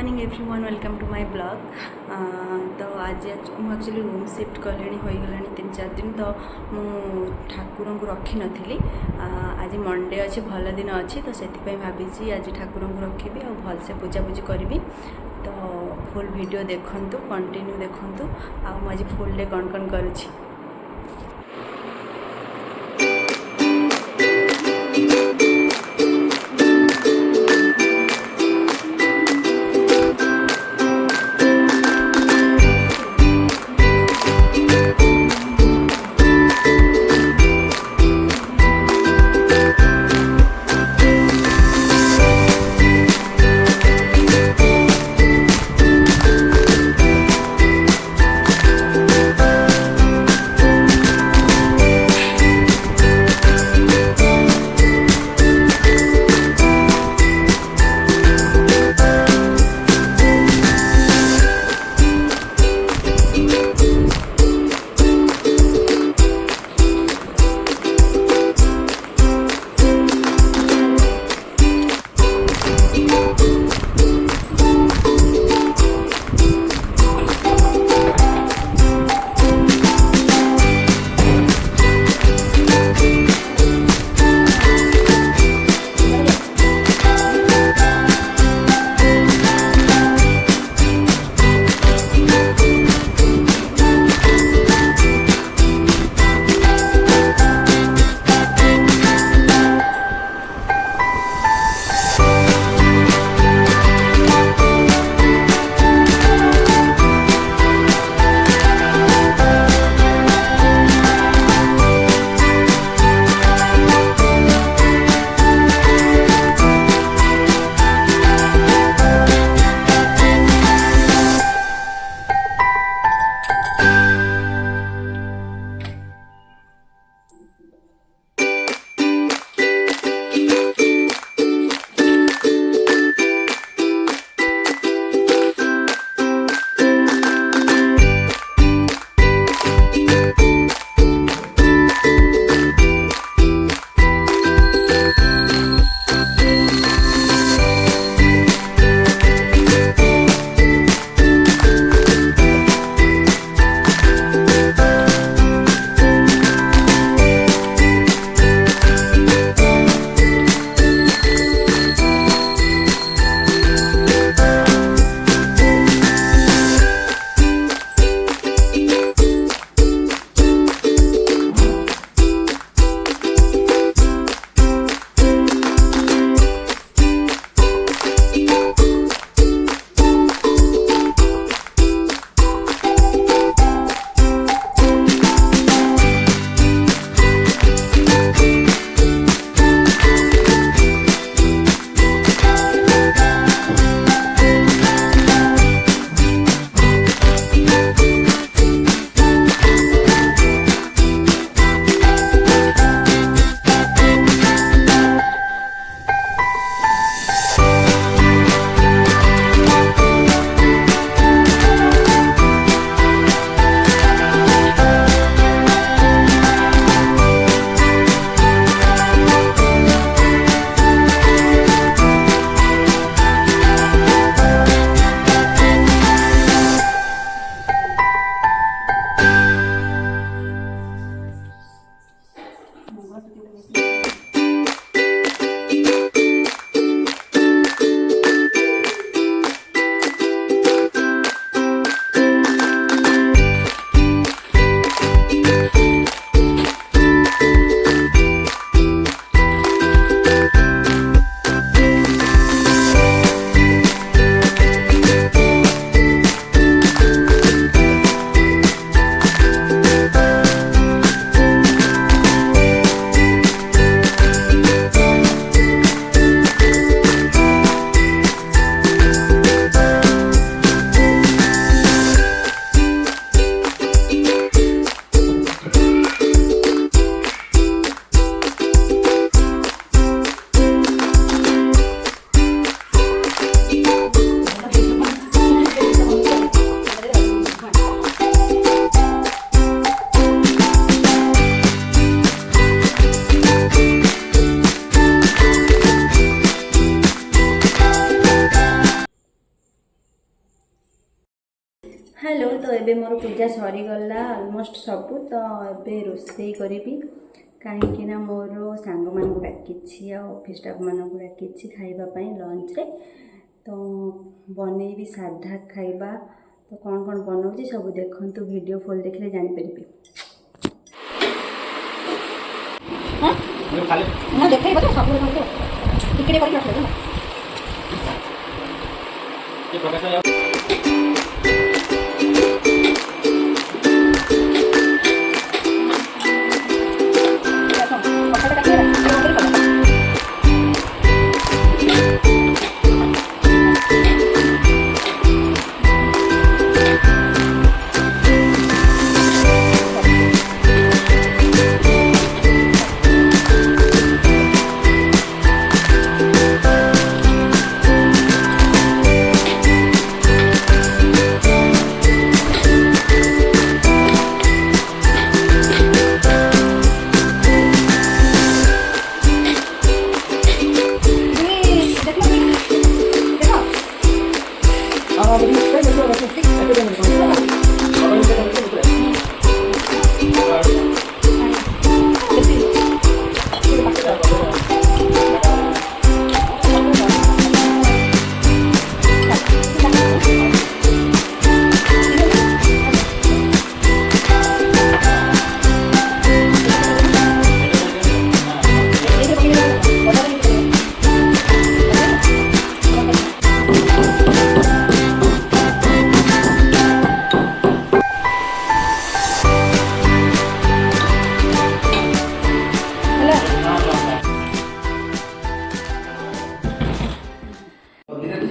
Morning everyone welcome to my blog. तो आज मुझे रूम शिफ्ट कले हो गला 3-4 दिन तो मु ठाकुर को रखी नी। आज मंडे अच्छे भल दिन अच्छी तो से भावी आज ठाकुर को रखी और भलसे पूजापूजी करी। तो फुल वीडियो देखु कंटिन्यू देखु आज फुल डे कौन कौन करुँची। एबे मोर पूजा सरीगला ऑलमोस्ट सबू तो एबे रोषे करी कहीं मोर सांग मान डाकी ऑफिस स्टाफ मान डाकी खाइबापी लंच रे तो बनईबी साधा खाइबा तो कौन कौन बनाऊँ सब देखु वीडियो फुल देखले जानीपरि।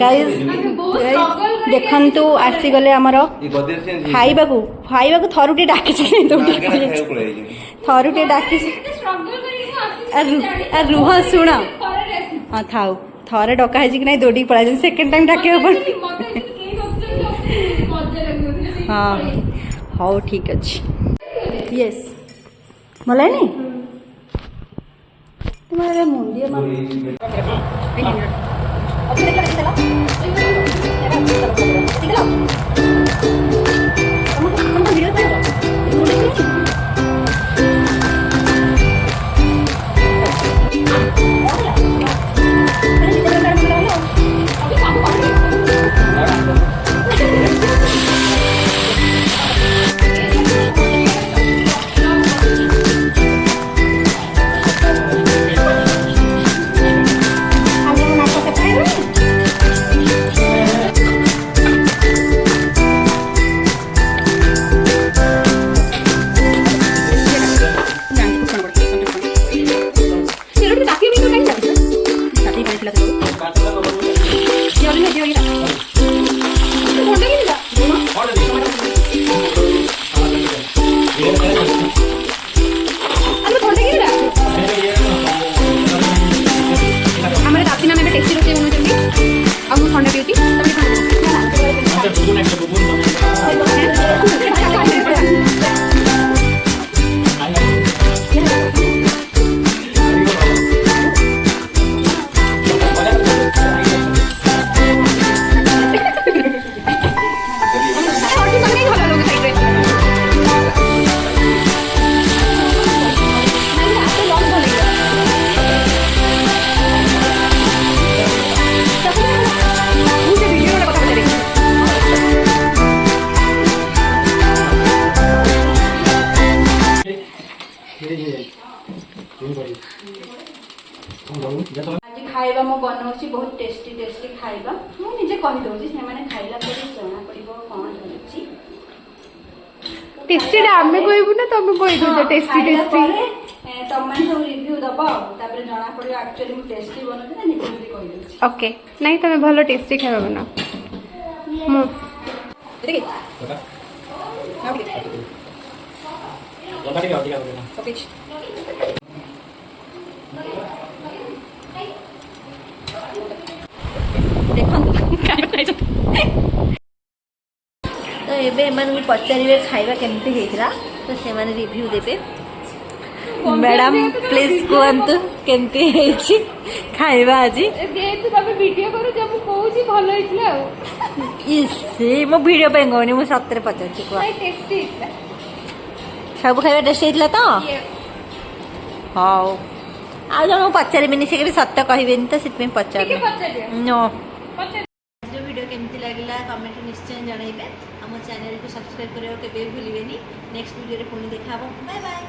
गाइस देखंतु आसीगले आमर खाइबा को थरुटे डाकी थरुटे डाकी रुह शुण हाँ थाऊ थरे डका है कि नहीं दौड़ी पड़ा सेकेंड टाइम डाके हाँ हाँ ठीक अच्छे यस मलाई तुम्हारे मुंडिया आज खाइबा मो बनाऊँ बहुत टेस्टी टेस्टी खाइबा मुझे कहीदे से खाइला जना पड़ो कौन होची टेस्टी आमे कहबू ना तुम कहि दो टेस्टी टेस्टी तुम मैंने सब रिव्यू दब तापर जना पड़ो एक्चुअली मु टेस्टी बनौती ना निजे निजे कहि दउची ओके नहीं तुम भलो टेस्टी खाइबा बना मु देखि ओके तो एबे मन पचारे खाइबा केमती होइतला तो से माने रिव्यू देबे ମ୍ୟାଡ଼ାମ ପ୍ଲିଜ୍ କୁହନ୍ତୁ କେମିତି ହେଇଛି ଖାଇବା ଆଜି। ଯେହେତୁ ତମେ ଭିଡିଓ କରୁଛ ମୁଁ କହୁଛି ଭଲ ହେଇଥିଲା ଆଉ। ଇସି ମୁଁ ଭିଡ଼ିଓ ପାଇଁ କହୁନି, ମୁଁ ସତରେ ପଚାରୁଛି କୁହ। ଟେଷ୍ଟି ହେଇଥିଲା। ସବୁ ଖାଇବା ଟେଷ୍ଟ ହେଇଥିଲା ତ? ହଉ ଆଉ ଜଣକୁ ପଚାରିବିନି, ସେ କେବେ ସତ କହିବେନି ତ ସେଥିପାଇଁ ପଚାରିବି। नो ଭିଡ଼ିଓ କେମିତି ଲାଗିଲା କମେଣ୍ଟରେ ନିଶ୍ଚୟ ଜଣାଇବେ। ଆମ ଚ୍ୟାନେଲକୁ ସବସ୍କ୍ରାଇବ୍ କରିବାକୁ କେବେ ବି ଭୁଲିବେନି। ନେକ୍ସଟ ଭିଡ଼ିଓରେ ପୁଣି ଦେଖା ହେବ। Bye bye.